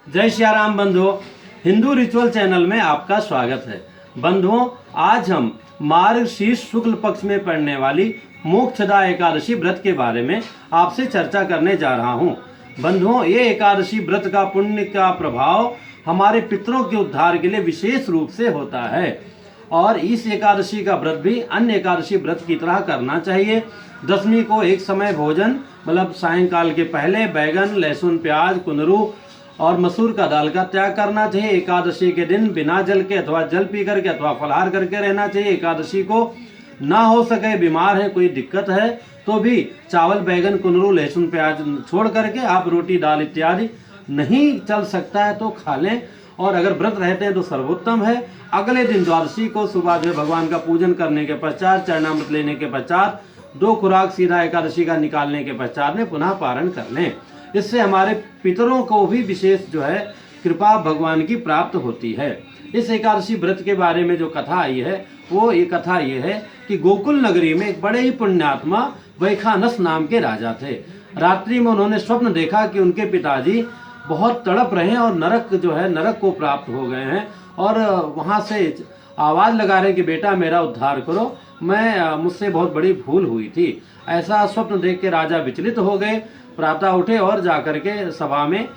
जय श्री राम बंधुओं, Hindu ritual channel में आपका स्वागत है। बंधुओं, आज हम मार्गशीर्ष शुक्ल पक्ष में पड़ने वाली मोक्षदा एकादशी व्रत के बारे में आपसे चर्चा करने जा रहा हूं। बंधुओं, ये एकादशी व्रत का पुण्य का प्रभाव हमारे पितरों के उद्धार के लिए विशेष रूप से होता है और इस एकादशी का व्रत भी अन्य एकादशी व्रत की तरह करना चाहिए। दशमी को एक समय भोजन मतलब सायंकाल के पहले बैगन, लहसुन, प्याज, कुंदरू और मसूर का दाल का त्याग करना चाहिए। एकादशी के दिन बिना जल के अथवा जल पी करके अथवा फलाहार करके रहना चाहिए। एकादशी को ना हो सके, बीमार है, कोई दिक्कत है तो भी चावल, बैगन, कुंदरू, लहसुन, प्याज छोड़ करके आप रोटी, दाल इत्यादि नहीं चल सकता है तो खा लें। और अगर व्रत रहते हैं तो सर्वोत्तम है। अगले दिन द्वादशी को सुबह जो भगवान का पूजन करने के पश्चात, चरणामृत लेने के पश्चात 2 खुराक सीधा एकादशी का निकालने के पश्चात में पुनः पारण कर लें। इससे हमारे पितरों को भी विशेष कृपा भगवान की प्राप्त होती है। इस एकादशी व्रत के बारे में जो कथा आई है वो ये कथा ये है कि गोकुल नगरी में एक बड़े ही पुण्यात्मा वैखानस नाम के राजा थे। रात्रि में उन्होंने स्वप्न देखा कि उनके पिताजी बहुत तड़प रहे हैं और नरक को प्राप्त हो गए हैं और वहाँ से आवाज़ लगा रहे हैं कि बेटा मेरा उद्धार करो, मुझसे बहुत बड़ी भूल हुई थी। ऐसा स्वप्न देख के राजा विचलित हो गए। प्रातः उठे और जाकर के सभा में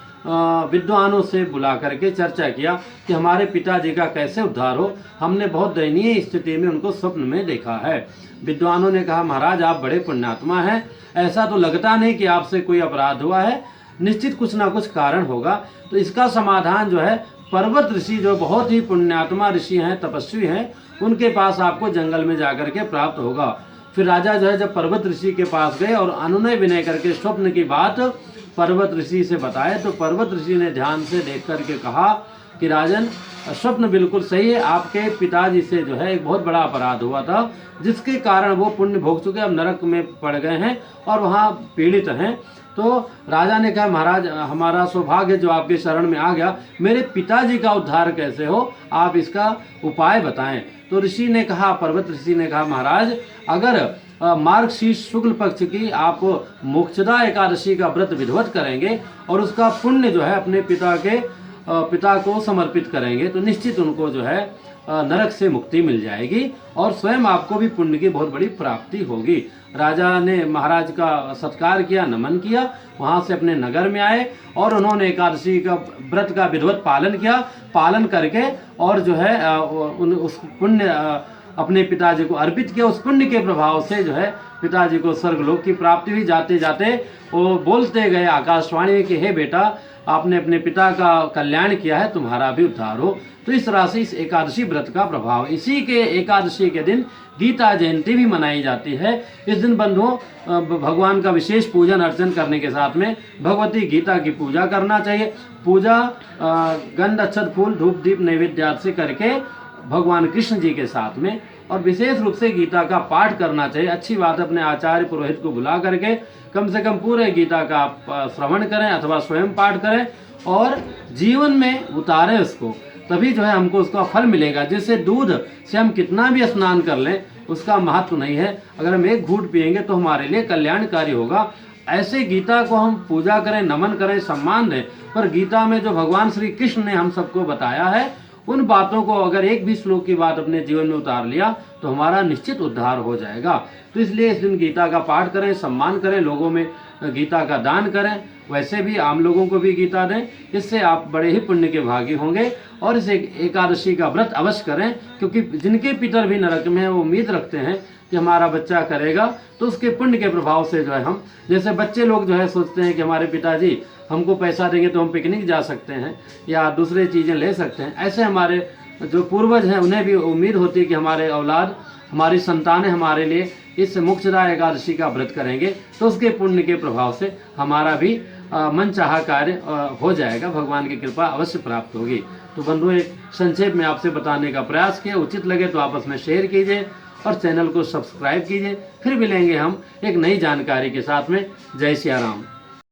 विद्वानों से बुला करके चर्चा किया कि हमारे पिताजी का कैसे उद्धार हो, हमने बहुत दयनीय स्थिति में उनको स्वप्न में देखा है। विद्वानों ने कहा, महाराज आप बड़े पुण्यात्मा हैं, ऐसा तो लगता नहीं कि आपसे कोई अपराध हुआ है, निश्चित कुछ ना कुछ कारण होगा। तो इसका समाधान पर्वत ऋषि जो बहुत ही पुण्यात्मा ऋषि हैं, तपस्वी हैं, उनके पास आपको जंगल में जाकर के प्राप्त होगा। फिर राजा जब पर्वत ऋषि के पास गए और अनुनय विनय करके स्वप्न की बात पर्वत ऋषि से बताए तो पर्वत ऋषि ने ध्यान से देख करके कहा कि राजन, स्वप्न बिल्कुल सही है, आपके पिताजी से एक बहुत बड़ा अपराध हुआ था जिसके कारण वो पुण्य भोग चुके, अब नरक में पड़ गए हैं और वहाँ पीड़ित हैं। तो राजा ने कहा, महाराज हमारा सौभाग्य जो आपके शरण में आ गया, मेरे पिताजी का उद्धार कैसे हो, आप इसका उपाय बताएं। तो ऋषि ने कहा, पर्वत ऋषि ने कहा, महाराज अगर मार्गशीर्ष शुक्ल पक्ष की आप मोक्षदा एकादशी का व्रत विधिवत करेंगे और उसका पुण्य अपने पिता को समर्पित करेंगे तो निश्चित उनको नरक से मुक्ति मिल जाएगी और स्वयं आपको भी पुण्य की बहुत बड़ी प्राप्ति होगी। राजा ने महाराज का सत्कार किया, नमन किया, वहाँ से अपने नगर में आए और उन्होंने एकादशी का व्रत का विधिवत पालन किया। पालन करके और उस पुण्य अपने पिताजी को अर्पित किया। उस पुण्य के प्रभाव से पिताजी को स्वर्गलोक की प्राप्ति हुई। जाते जाते वो बोलते गए आकाशवाणी में कि हे बेटा, आपने अपने पिता का कल्याण किया है, तुम्हारा भी उद्धार हो। तो इस तरह से इस एकादशी व्रत का प्रभाव, इसी के एकादशी के दिन गीता जयंती भी मनाई जाती है। इस दिन बंधुओं भगवान का विशेष पूजन अर्चन करने के साथ में भगवती गीता की पूजा करना चाहिए। पूजा गंध, अक्षत, फूल, धूप, दीप, नैवेद्य आदि से करके भगवान कृष्ण जी के साथ में और विशेष रूप से गीता का पाठ करना चाहिए। अच्छी बात, अपने आचार्य पुरोहित को बुला करके कम से कम पूरे गीता का आप श्रवण करें अथवा स्वयं पाठ करें और जीवन में उतारें उसको, तभी हमको उसका फल मिलेगा। जैसे दूध से हम कितना भी स्नान कर लें उसका महत्व नहीं है, अगर हम एक घूंट पिएंगे तो हमारे लिए कल्याणकारी होगा। ऐसे गीता को हम पूजा करें, नमन करें, सम्मान दें। पर गीता में जो भगवान श्री कृष्ण ने हम सबको बताया है, उन बातों को अगर एक भी श्लोक की बात अपने जीवन में उतार लिया तो हमारा निश्चित उद्धार हो जाएगा। तो इसलिए इस दिन गीता का पाठ करें, सम्मान करें, लोगों में गीता का दान करें, वैसे भी आम लोगों को भी गीता दें। इससे आप बड़े ही पुण्य के भागी होंगे और इस एकादशी का व्रत अवश्य करें, क्योंकि जिनके पितर भी नरक में हैं वो उम्मीद रखते हैं कि हमारा बच्चा करेगा, तो उसके पुण्य के प्रभाव से हम जैसे बच्चे लोग सोचते हैं कि हमारे पिताजी हमको पैसा देंगे तो हम पिकनिक जा सकते हैं या दूसरे चीज़ें ले सकते हैं, ऐसे हमारे जो पूर्वज हैं उन्हें भी उम्मीद होती है कि हमारे औलाद, हमारी संतानें हमारे लिए इस मोक्षदा एकादशी का व्रत करेंगे तो उसके पुण्य के प्रभाव से हमारा भी मनचाहा कार्य हो जाएगा, भगवान की कृपा अवश्य प्राप्त होगी। तो बंधुओं, एक संक्षेप में आपसे बताने का प्रयास किया। उचित लगे तो आपस में शेयर कीजिए और चैनल को सब्सक्राइब कीजिए। फिर मिलेंगे हम एक नई जानकारी के साथ में। जय सिया राम।